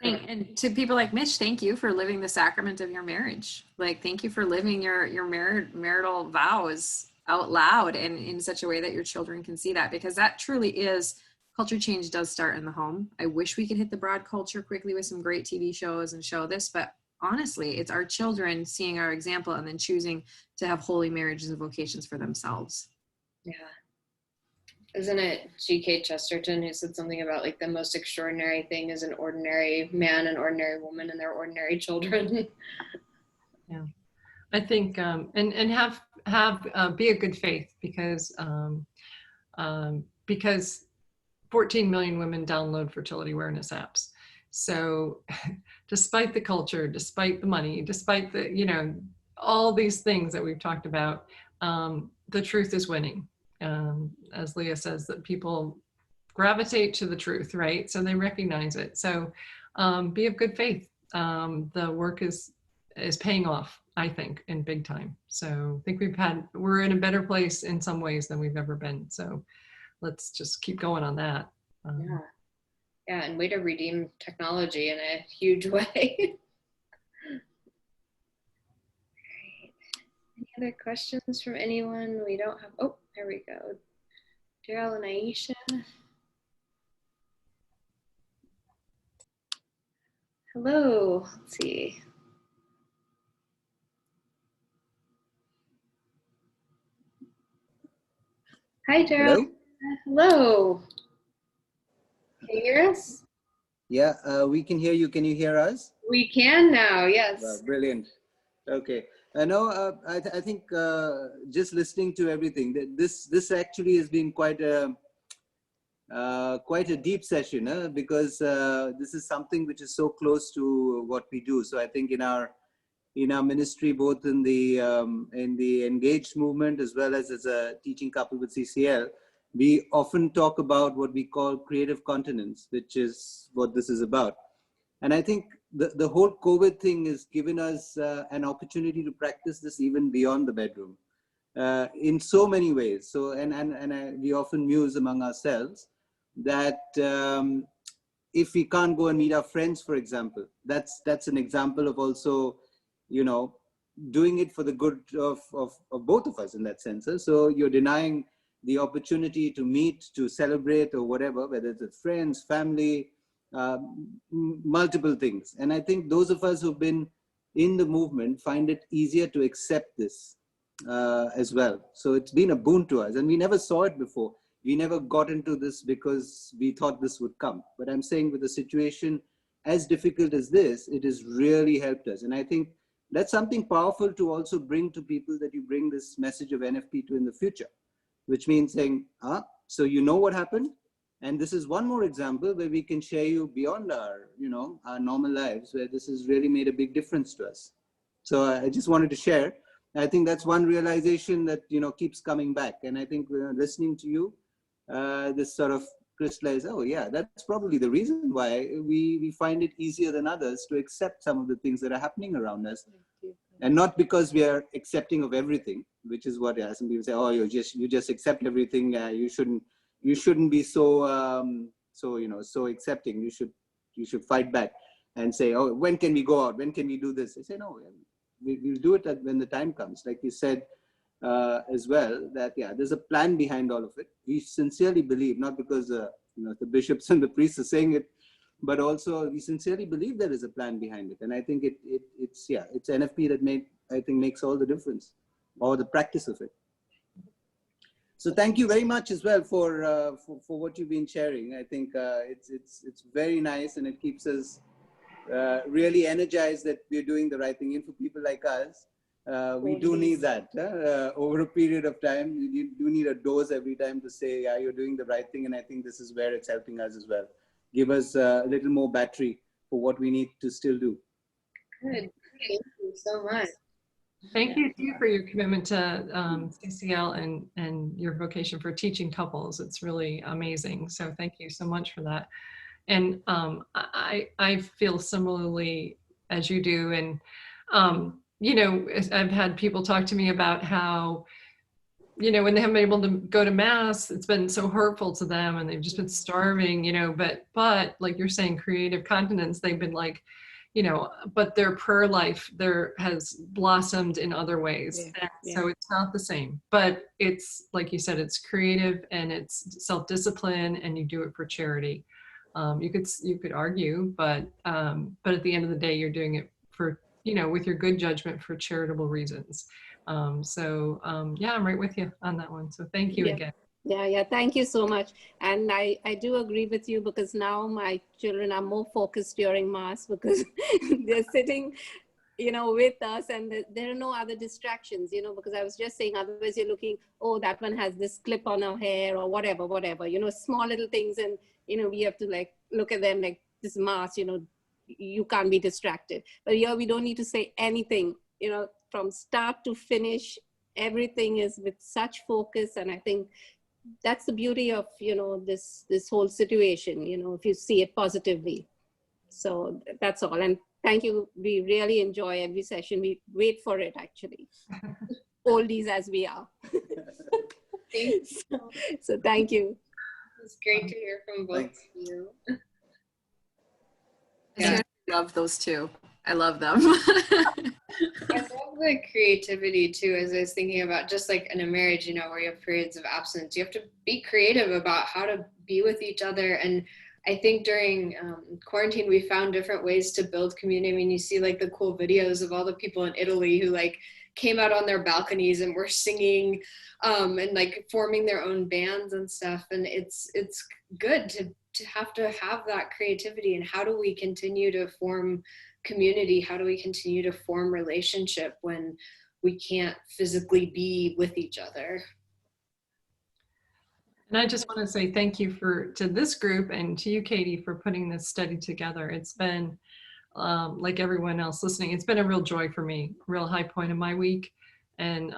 And to people like Mitch, thank you for living the sacrament of your marriage. Like, thank you for living your marital vows out loud and in such a way that your children can see that, because that truly is, culture change does start in the home. I wish we could hit the broad culture quickly with some great TV shows and show this, but honestly, it's our children seeing our example and then choosing to have holy marriages and vocations for themselves. Yeah. Isn't it G.K. Chesterton who said something about like the most extraordinary thing is an ordinary man and ordinary woman and their ordinary children? Yeah, I think and have be a good faith, because 14 million women download fertility awareness apps. So despite the culture, despite the money, despite the all these things that we've talked about, the truth is winning. As Leah says, that people gravitate to the truth, right? So they recognize it. So be of good faith. The work is paying off, I think, in big time. So I think we're in a better place in some ways than we've ever been. So let's just keep going on that. Yeah, and way to redeem technology in a huge way. Any other questions from anyone? We don't have, oh, there we go. Daryl and Aisha. Hello, let's see. Hi, Daryl. Hello. Can you hear us? Yeah, we can hear you. Can you hear us? We can now, yes. Brilliant. Okay. I think just listening to everything, this actually has been quite a deep session, because this is something which is so close to what we do. So I think in our ministry, both in the engaged movement as well as a teaching couple with CCL, we often talk about what we call creative continence, which is what this is about. And I think the whole COVID thing has given us an opportunity to practice this even beyond the bedroom in so many ways. So, we often muse among ourselves that if we can't go and meet our friends, for example, that's an example of also, doing it for the good of both of us in that sense. So you're denying the opportunity to meet, to celebrate, or whatever, whether it's with friends, family, multiple things. And I think those of us who've been in the movement find it easier to accept this as well. So it's been a boon to us, and we never saw it before. We never got into this because we thought this would come. But I'm saying with a situation as difficult as this, it has really helped us. And I think that's something powerful to also bring to people, that you bring this message of NFP to in the future, which means saying, so you know what happened? And this is one more example where we can share you beyond our, our normal lives, where this has really made a big difference to us. So I just wanted to share. I think that's one realization that, keeps coming back. And I think listening to you, this sort of crystallized, oh yeah, that's probably the reason why we find it easier than others to accept some of the things that are happening around us. And not because we are accepting of everything, which is what some people say, oh, you just accept everything. You shouldn't be so accepting. You should fight back and say, oh, when can we go out? When can we do this? I say, no, we'll do it when the time comes. Like you said as well, that there's a plan behind all of it. We sincerely believe, not because the bishops and the priests are saying it, but also we sincerely believe there is a plan behind it. And I think it's NFP that makes all the difference, or the practice of it. So thank you very much as well for what you've been sharing. I think it's very nice, and it keeps us really energized that we're doing the right thing. And for people like us, we do need that over a period of time. You do need a dose every time to say, yeah, you're doing the right thing. And I think this is where it's helping us as well. Give us a little more battery for what we need to still do. Good. Thank you so much. Thank you too for your commitment to CCL and your vocation for teaching couples. It's really amazing. So thank you so much for that. And I feel similarly as you do. And, I've had people talk to me about how you know, when they haven't been able to go to mass, it's been so hurtful to them and they've just been starving, you know, but like you're saying, creative continence, they've been like, you know, but their prayer life there has blossomed in other ways. Yeah, And so it's not the same, but it's like you said, it's creative and it's self-discipline and you do it for charity. You could argue, but at the end of the day, you're doing it for, you know, with your good judgment for charitable reasons. Yeah, I'm right with you on that one. So thank you Yeah. again. Yeah. Thank you so much. And I do agree with you, because now my children are more focused during Mass, because they're sitting, you know, with us, and there are no other distractions, you know, because I was just saying, otherwise you're looking, oh, that one has this clip on her hair or whatever, you know, small little things. And, you know, we have to like look at them like this Mass, you know, you can't be distracted. But here we don't need to say anything, you know, from start to finish, everything is with such focus. And I think that's the beauty of, you know, this whole situation, you know, if you see it positively. So that's all. And thank you. We really enjoy every session. We wait for it, actually. Oldies as we are. So thank you. It's great to hear from both Thanks. of you. I love those two. I love them. I love the creativity too, as I was thinking about just like in a marriage, you know, where you have periods of absence, you have to be creative about how to be with each other. And I think during quarantine, we found different ways to build community. I mean, you see like the cool videos of all the people in Italy who like came out on their balconies and were singing and like forming their own bands and stuff. And it's good to have that creativity. And how do we continue to form community? How do we continue to form relationship when we can't physically be with each other? And I just want to say thank you to this group and to you, Katie, for putting this study together. It's been, like everyone else listening, it's been a real joy for me, real high point of my week. And,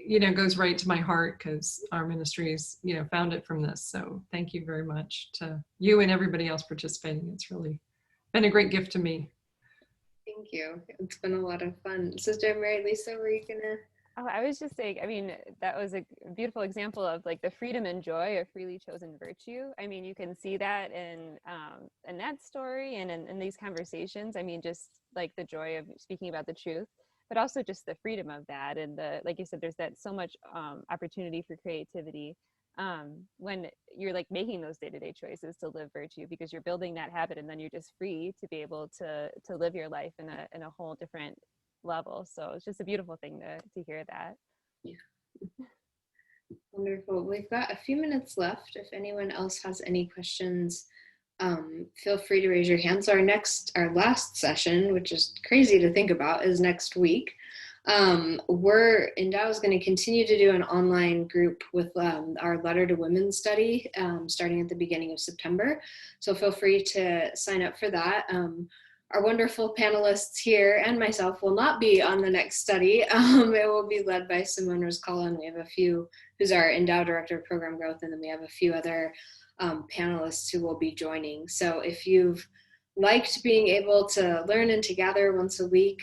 you know, goes right to my heart, because our ministries, you know, found it from this. So thank you very much to you and everybody else participating. It's really been a great gift to me. Thank you. It's been a lot of fun. Sister Mary Lisa, were you gonna? Oh, I was just saying, I mean, that was a beautiful example of like the freedom and joy of freely chosen virtue. I mean, you can see that in that story and in these conversations. I mean, just like the joy of speaking about the truth, but also just the freedom of that. And like you said, there's that so much opportunity for creativity when you're like making those day-to-day choices to live virtue, because you're building that habit, and then you're just free to be able to live your life in a whole different level. So it's just a beautiful thing to hear that. Yeah. Wonderful. We've got a few minutes left. If anyone else has any questions, feel free to raise your hand. So our last session, which is crazy to think about, is next week. Endow is going to continue to do an online group with our Letter to Women study starting at the beginning of September. So feel free to sign up for that. Our wonderful panelists here and myself will not be on the next study. It will be led by Simone Roscala, and we have a few, who's our Endow Director of Program Growth, and then we have a few other panelists who will be joining. So if you've liked being able to learn and to gather once a week,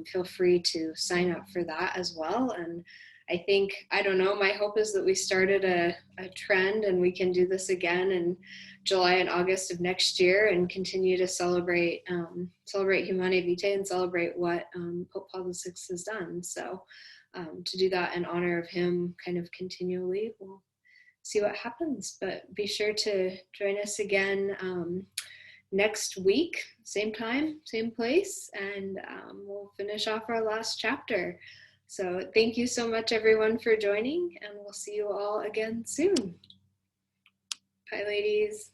feel free to sign up for that as well. And I think, I don't know, my hope is that we started a trend and we can do this again in July and August of next year and continue to celebrate Humanae Vitae and celebrate what Pope Paul VI has done. So to do that in honor of him kind of continually, we'll see what happens. But be sure to join us again next week, same time, same place, and we'll finish off our last chapter. So thank you so much, everyone, for joining, and we'll see you all again soon. Bye, ladies.